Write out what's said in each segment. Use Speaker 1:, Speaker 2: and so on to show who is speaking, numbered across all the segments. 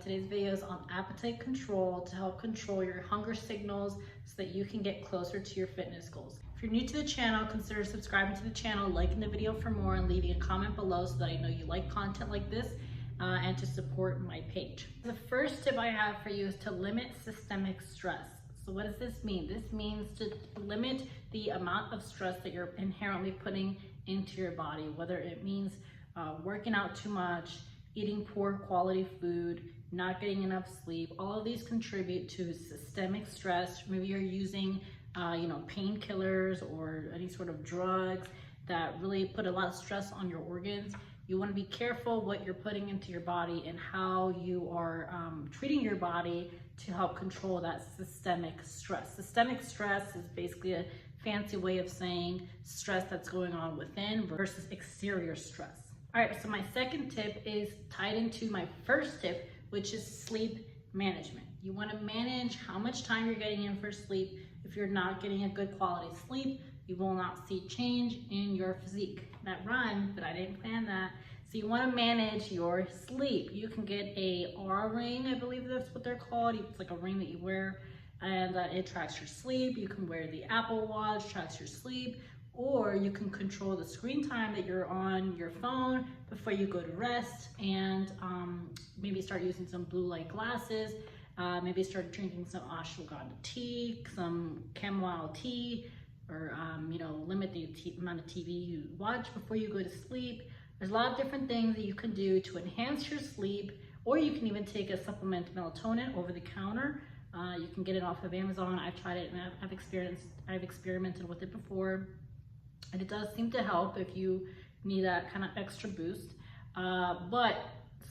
Speaker 1: Today's video is on appetite control to help control your hunger signals so that you can get closer to your fitness goals. If you're new to the channel, consider subscribing to the channel, liking the video for more, and leaving a comment below so that I know you like content like this and to support my page. The first tip I have for you is to limit systemic stress. So what does this mean? This means to limit the amount of stress that you're inherently putting into your body, whether it means working out too much, eating poor quality food, not getting enough sleep. All of these contribute to systemic stress. Maybe you're using painkillers or any sort of drugs that really put a lot of stress on your organs. You want to be careful what you're putting into your body and how you are treating your body to help control that systemic stress. Systemic stress is basically a fancy way of saying stress that's going on within versus exterior stress. All right, so my second tip is tied into my first tip, which is sleep management. You want to manage how much time you're getting in for sleep. If you're not getting a good quality sleep, you will not see change in your physique. That rhymed, but I didn't plan that. So you want to manage your sleep. You can get a Aura ring, I believe that's what they're called. It's like a ring that you wear and it tracks your sleep. You can wear the Apple Watch, tracks your sleep. Or you can control the screen time that you're on your phone before you go to rest, and maybe start using some blue light glasses, maybe start drinking some ashwagandha tea, some chamomile tea, or limit the amount of TV you watch before you go to sleep. There's a lot of different things that you can do to enhance your sleep, or you can even take a supplement melatonin over the counter. You can get it off of Amazon. I've tried it and I've experimented with it before. And it does seem to help if you need that kind of extra boost. But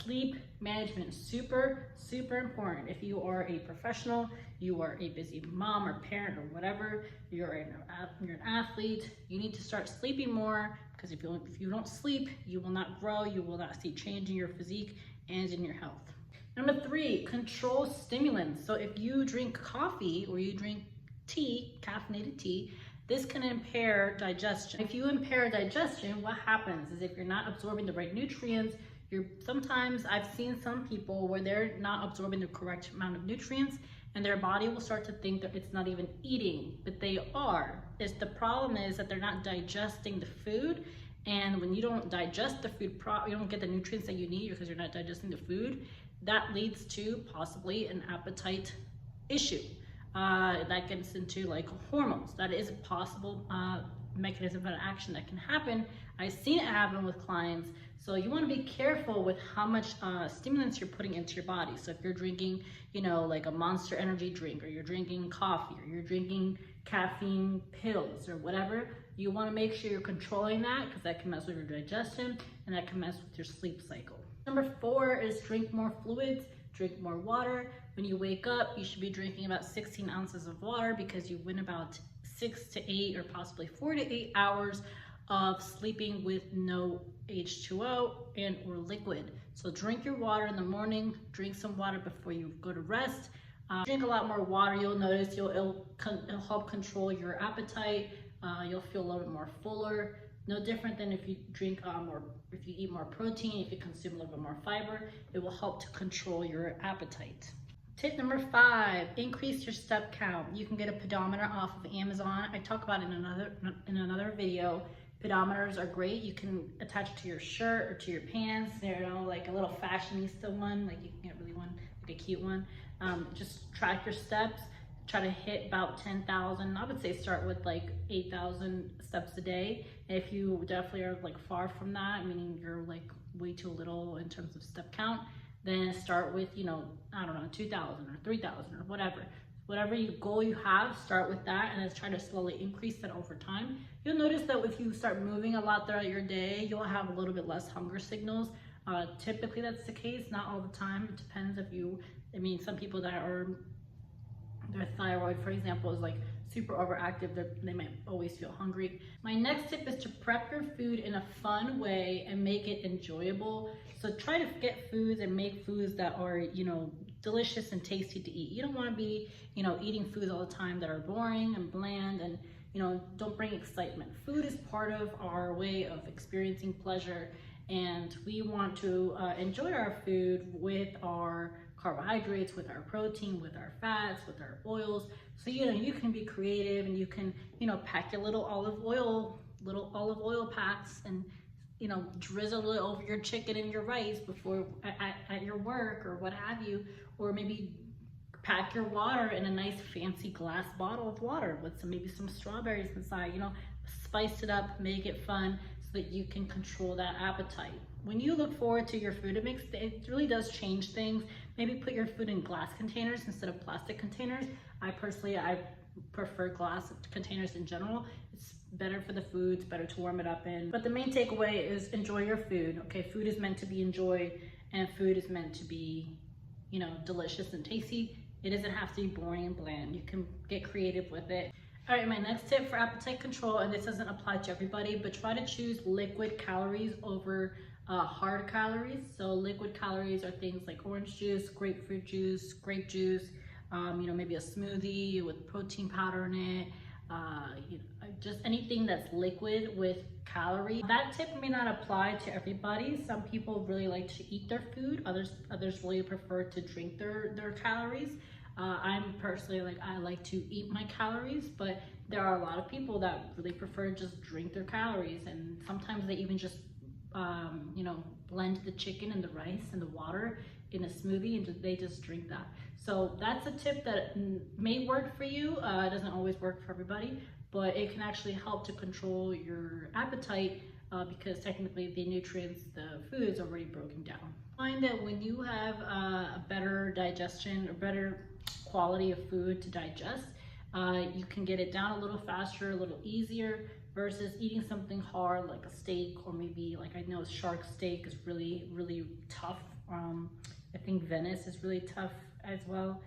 Speaker 1: sleep management is super, super important. If you are a professional, you are a busy mom or parent or whatever, you're an athlete, you need to start sleeping more, because if you don't sleep, you will not grow, you will not see change in your physique and in your health. Number 3, control stimulants. So if you drink coffee or you drink tea, caffeinated tea, this can impair digestion. If you impair digestion, what happens is if you're not absorbing the right nutrients, sometimes I've seen some people where they're not absorbing the correct amount of nutrients and their body will start to think that it's not even eating, but they are. The problem is that they're not digesting the food, and when you don't digest the food, you don't get the nutrients that you need because you're not digesting the food. That leads to possibly an appetite issue. That gets into like hormones. That is a possible mechanism of action that can happen. I've seen it happen with clients. So you want to be careful with how much stimulants you're putting into your body. So if you're drinking, like a Monster energy drink, or you're drinking coffee, or you're drinking caffeine pills or whatever, you want to make sure you're controlling that, because that can mess with your digestion and that can mess with your sleep cycle. Number 4 is drink more fluids. Drink more water. When you wake up, you should be drinking about 16 ounces of water, because you win about 6 to 8 or possibly 4 to 8 hours of sleeping with no H2O and or liquid. So drink your water in the morning, drink some water before you go to rest. Drink a lot more water. You'll notice it'll help control your appetite. You'll feel a little bit more fuller. No different than if you drink or if you eat more protein, if you consume a little bit more fiber, it will help to control your appetite. Tip number 5, increase your step count. You can get a pedometer off of Amazon. I talk about it in another video. Pedometers are great. You can attach it to your shirt or to your pants. They're like a little fashionista one, like you can get really one, like a cute one. Just track your steps. Try to hit about 10,000. I would say start with like 8,000 steps a day. If you definitely are like far from that, meaning you're like way too little in terms of step count, then start with, 2,000 or 3,000 or whatever. Whatever goal you have, start with that and then try to slowly increase that over time. You'll notice that if you start moving a lot throughout your day, you'll have a little bit less hunger signals. Typically that's the case, not all the time. It depends some people that are, their thyroid, for example, is like super overactive, they might always feel hungry. My next tip is to prep your food in a fun way and make it enjoyable. So try to get foods and make foods that are, delicious and tasty to eat. You don't want to be, eating foods all the time that are boring and bland and, don't bring excitement. Food is part of our way of experiencing pleasure, and we want to enjoy our food with our carbohydrates, with our protein, with our fats, with our oils. So, you can be creative, and you can, pack your little olive oil packs, and, drizzle it over your chicken and your rice before at your work or what have you, or maybe pack your water in a nice fancy glass bottle of water with maybe some strawberries inside, spice it up, make it fun so that you can control that appetite. When you look forward to your food, it really does change things. Maybe put your food in glass containers instead of plastic containers. I prefer glass containers in general. It's better for the food, it's better to warm it up in. But the main takeaway is enjoy your food, okay? Food is meant to be enjoyed, and food is meant to be, delicious and tasty. It doesn't have to be boring and bland. You can get creative with it. All right, my next tip for appetite control, and this doesn't apply to everybody, but try to choose liquid calories over hard calories. So liquid calories are things like orange juice, grapefruit juice, grape juice, maybe a smoothie with protein powder in it, just anything that's liquid with calories. That tip may not apply to everybody. Some people really like to eat their food. Others really prefer to drink their calories. I'm personally I like to eat my calories, but there are a lot of people that really prefer to just drink their calories, and sometimes they even just blend the chicken and the rice and the water in a smoothie, and they just drink that. So that's a tip that may work for you. It doesn't always work for everybody, but it can actually help to control your appetite because technically the nutrients, the food is already broken down. Find that when you have a better digestion or better quality of food to digest, you can get it down a little faster, a little easier, versus eating something hard like a steak, or maybe I know shark steak is really, really tough. I think Venice is really tough as well.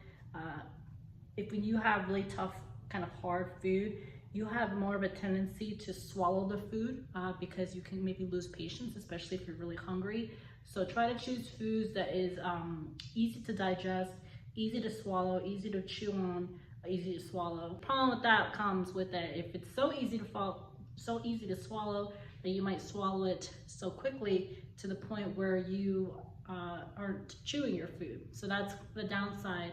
Speaker 1: When you have really tough kind of hard food, you have more of a tendency to swallow the food because you can maybe lose patience, especially if you're really hungry. So try to choose foods that is easy to digest, easy to swallow, easy to chew on, easy to swallow. The problem with that comes with that if it's so easy to swallow that you might swallow it so quickly to the point where you aren't chewing your food. So that's the downside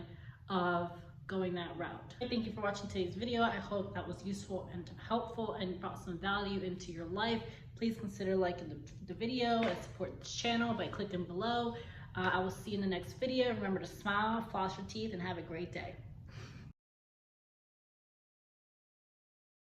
Speaker 1: of going that route. Thank you for watching today's video. I hope that was useful and helpful and brought some value into your life. Please consider liking the video and support this channel by clicking below. I will see you in the next video. Remember to smile, floss your teeth, and have a great day.